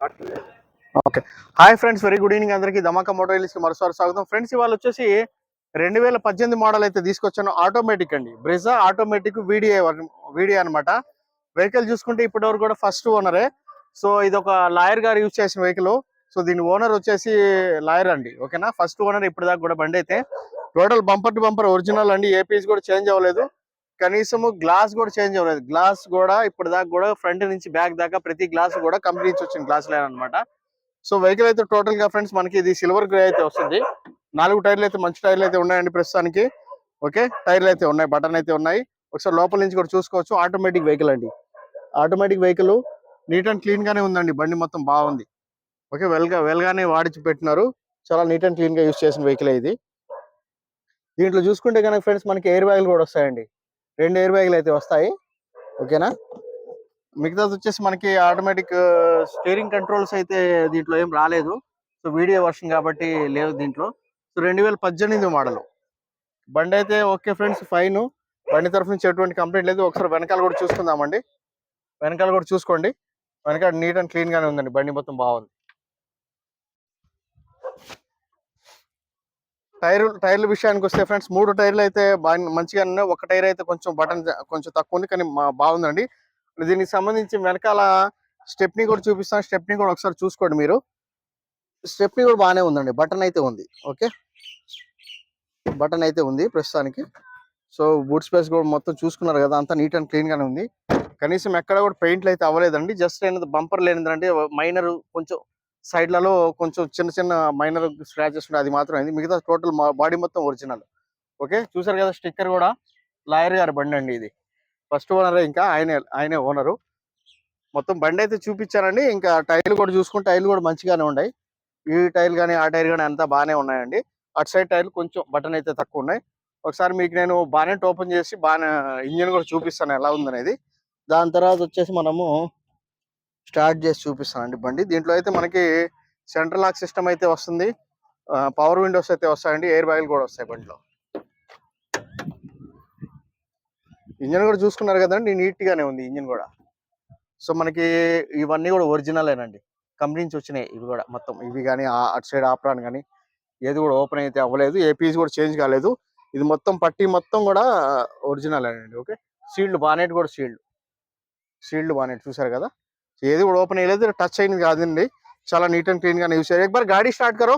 Okay. Hi friends, very good evening అందరికీ. ధమాకా మోటార్స్కి మరోసారి స్వాగతం. ఫ్రెండ్స్, ఇవాళ వచ్చేసి 2018 మోడల్ అయితే తీసుకొచ్చాను. ఆటోమేటిక్ అండి, బ్రెజా ఆటోమేటిక్ వీడియో అనమాట. వెహికల్ చూసుకుంటే ఇప్పటి వరకు కూడా ఫస్ట్ ఓనరే. సో ఇది ఒక లాయర్ గారు యూజ్ చేసిన వెహికల్. సో దీని ఓనర్ వచ్చేసి లాయర్ అండి, ఓకేనా. ఫస్ట్ ఓనర్ ఇప్పటిదాకా కూడా బండి అయితే total bumper to bumper original అండి. ఏ పీస్ కూడా చేంజ్ అవ్వలేదు, కనీసము గ్లాస్ కూడా చేంజ్ అవ్వలేదు. గ్లాస్ కూడా ఇప్పటిదాకా కూడా ఫ్రంట్ నుంచి బ్యాక్ దాకా ప్రతి గ్లాస్ కూడా కంపెనీ నుంచి వచ్చిన గ్లాస్ లైన్ అనమాట. సో వెహికల్ అయితే టోటల్ గా ఫ్రెండ్స్ మనకి ఇది సిల్వర్ గ్రే అయితే వస్తుంది. 4 టైర్లు అయితే మంచి టైర్లు అయితే ఉన్నాయండి ప్రస్తుతానికి. ఓకే, టైర్లు అయితే ఉన్నాయి, బటన్ అయితే ఉన్నాయి. ఒకసారి లోపల నుంచి కూడా చూసుకోవచ్చు. ఆటోమేటిక్ వెహికల్ అండి, automatic vehicle neat and clean గానే ఉందండి. బండి మొత్తం బాగుంది. ఓకే, వెల్గానే వాడిచి పెట్టినారు. చాలా నీట్ అండ్ క్లీన్ గా యూజ్ చేసిన వెహికల్ ఇది. దీంట్లో చూసుకుంటే కనుక ఫ్రెండ్స్ మనకి ఎయిర్ బ్యాగులు కూడా వస్తాయండి. 2 ఎయిర్ బ్యాగులు అయితే వస్తాయి, ఓకేనా. మిగతాది వచ్చేసి మనకి ఆటోమేటిక్ స్టీరింగ్ కంట్రోల్స్ అయితే దీంట్లో ఏం రాలేదు. సో వీడియో వర్షన్ కాబట్టి లేదు దీంట్లో. సో 2018 మోడల్ బండి అయితే ఓకే ఫ్రెండ్స్, ఫైన్. బండి తరఫు నుంచి ఎటువంటి కంప్లైంట్ లేదు. ఒకసారి వెనకాల కూడా చూసుకుందామండి. వెనకాల కూడా చూసుకోండి. వెనకాల నీట్ అండ్ క్లీన్ గానే ఉందండి, బండి మొత్తం బాగుంది. టైర్ల విషయానికి వస్తే ఫ్రెండ్స్ 3 టైర్లు అయితే బాగా మంచిగా ఉన్నాయి. ఒక టైర్ అయితే కొంచెం బటన్ కొంచెం తక్కువ ఉంది, కానీ బాగుందండి. దీనికి సంబంధించి వెనకాల స్టెప్ని కూడా చూపిస్తాను. స్టెప్ని కూడా ఒకసారి చూసుకోండి మీరు. స్టెప్ని కూడా బాగానే ఉందండి, బటన్ అయితే ఉంది. ఓకే, బటన్ అయితే ఉంది ప్రస్తుతానికి. సో బూట్ స్పేస్ కూడా మొత్తం చూసుకున్నారు కదా, అంతా నీట్ అండ్ క్లీన్ గానే ఉంది. కనీసం ఎక్కడ కూడా పెయింట్లు అయితే అవ్వలేదండి. జస్ట్ అయినది బంపర్ లేనిదంటే మైనర్ కొంచెం సైడ్లలో కొంచెం చిన్న చిన్న మైనర్ స్క్రాచెస్ ఉన్నాయి, అది మాత్రం అయింది. మిగతా టోటల్ బాడీ మొత్తం ఒరిజినల్. ఓకే, చూసారు కదా, స్టిక్కర్ కూడా లాయర్ గారి బండి అండి ఇది. ఫస్ట్ ఓనరే, ఇంకా ఆయనే ఓనరు. మొత్తం బండి అయితే చూపించారండి. ఇంకా టైర్లు కూడా చూసుకుంటే టైర్లు కూడా మంచిగానే ఉన్నాయి. ఈ టైర్ కానీ ఆ టైర్ కానీ అంతా బాగానే ఉన్నాయండి. అటు సైడ్ టైర్లు కొంచెం బటన్ అయితే తక్కువ ఉన్నాయి. ఒకసారి మీకు నేను బానెట్ ఓపెన్ చేసి ఇంజిన్ కూడా చూపిస్తాను ఎలా ఉందనేది. దాని తర్వాత వచ్చేసి మనము స్టార్ట్ చేసి చూపిస్తానండి బండి. దీంట్లో అయితే మనకి సెంట్రల్ లాక్ సిస్టమ్ అయితే వస్తుంది, పవర్ విండోస్ అయితే వస్తాయండి, ఎయిర్ బ్యాగులు కూడా వస్తాయి బండిలో. ఇంజిన్ కూడా చూసుకున్నారు కదండి, నీట్ గానే ఉంది ఇంజిన్ కూడా. సో మనకి ఇవన్నీ కూడా ఒరిజినలేనండి, కంపెనీ నుంచి వచ్చినాయి ఇవి కూడా మొత్తం. ఇవి కానీ అటు సైడ్ ఆప్రాన్ కానీ ఏది కూడా ఓపెన్ అయితే అవ్వలేదు, ఏ పీస్ కూడా చేంజ్ కాలేదు. ఇది మొత్తం పట్టి మొత్తం కూడా ఒరిజినల్ అండి. ఓకే, సీల్డ్ బానెట్ కూడా సీల్డ్ బానెట్ చూసారు కదా. ఏది కూడా ఓపెన్ అయ్యలేదు, టచ్ అయింది కాదండి. చాలా నీట్ అండ్ క్లీన్ గా యూస్ చేయాలి. एक बार गाड़ी स्टार्ट करो,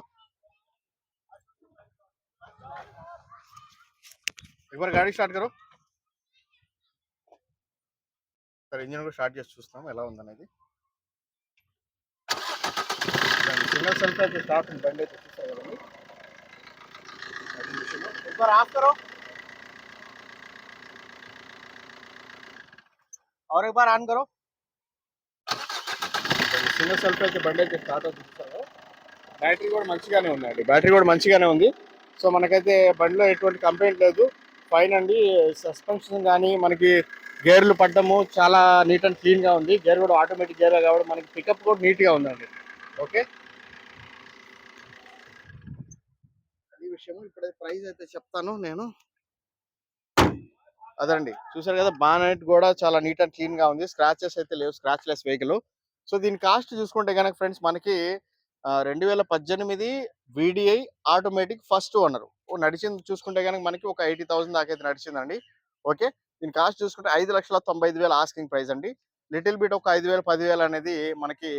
एक बार गाड़ी स्टार्ट करो. సరే, ఇంజిన్ కూడా స్టార్ట్ చేసి చూస్తాం ఎలా ఉందనేది. సింగల్ సెల్ఫ్ అయితే స్టార్ట్ ఉంది బండి అయితే, చూసారు కదండి. एक बार ऑफ करो और एक बार ऑन करो. సింగల్ సెల్ఫ్ అయితే బండి అయితే స్టార్ట్ అవుతుంది, చూసారు. బ్యాటరీ కూడా మంచిగానే ఉందండి, బ్యాటరీ కూడా మంచిగానే ఉంది. సో మనకైతే బండిలో ఎటువంటి కంప్లైంట్ లేదు, ఫైన్ అండి. సస్పెన్షన్ కానీ మనకి గేర్లు పడ్డము చాలా నీట్ అండ్ క్లీన్ గా ఉంది. గేర్ కూడా ఆటోమేటిక్ గేర్ కాబట్టి మనకి పికప్ కూడా నీట్ గా ఉందండి. ఓకే, అది విషయము. ఇక్కడ ప్రైస్ అయితే చెప్తాను నేను. అదండి, చూసారు కదా, బానెట్ కూడా చాలా నీట్ అండ్ క్లీన్ గా ఉంది. స్క్రాచెస్ అయితే లేవు, స్క్రాచ్ లెస్ వెహికల్. సో దీని కాస్ట్ చూసుకుంటే కనుక ఫ్రెండ్స్ మనకి 2018 VDI ఆటోమేటిక్ ఫస్ట్ ఓనర్. నడిచింది చూసుకుంటే కనుక మనకి ఒక 80,000 దాకా అయితే నడిచిందండి. ఓకే, దీని కాస్ట్ చూసుకుంటే 5,95,000 ఆస్కింగ్ ప్రైస్ అండి. లిటిల్ బిట్ ఒక 5,000 10,000 అనేది మనకి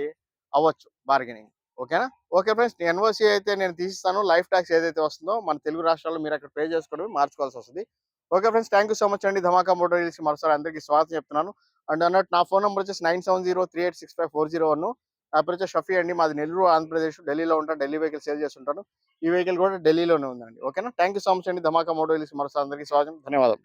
అవ్వచ్చు బార్గెనింగ్. ఓకేనా. ఓకే ఫ్రెండ్స్, ఎన్ఓసి అయితే నేను తీసిస్తాను. లైఫ్ ట్యాక్స్ ఏదైతే వస్తుందో మన తెలుగు రాష్ట్రాల్లో మీరు అక్కడ పే చేసుకోవడం మార్చుకోవాల్సి వస్తుంది. Okay friends, thank you so much అండి. ధమాకా మోటార్స్ మరోసారి అందరికీ స్వాగతం చెప్తున్నాను. అండ్ అన్నట్టు నా ఫోన్ నెంబర్ వచ్చేసి 9703865401. నా పేరు వచ్చేసి షఫీ అండి. మాది నెల్లూరు, ఆంధ్రప్రదేశ్. ఢిల్లీలో ఉంటాను, ఢిల్లీ వెహికల్ సేల్ చేస్తుంటాను. ఈ వెహికల్ కూడా ఢిల్లీలోనే ఉందండి. ఓకేనా. థ్యాంక్ యూ సో మచ్ అండి. ధమాకా మోటార్స్ మరోసారి అందరికీ స్వాగతం, ధన్యవాదాలు.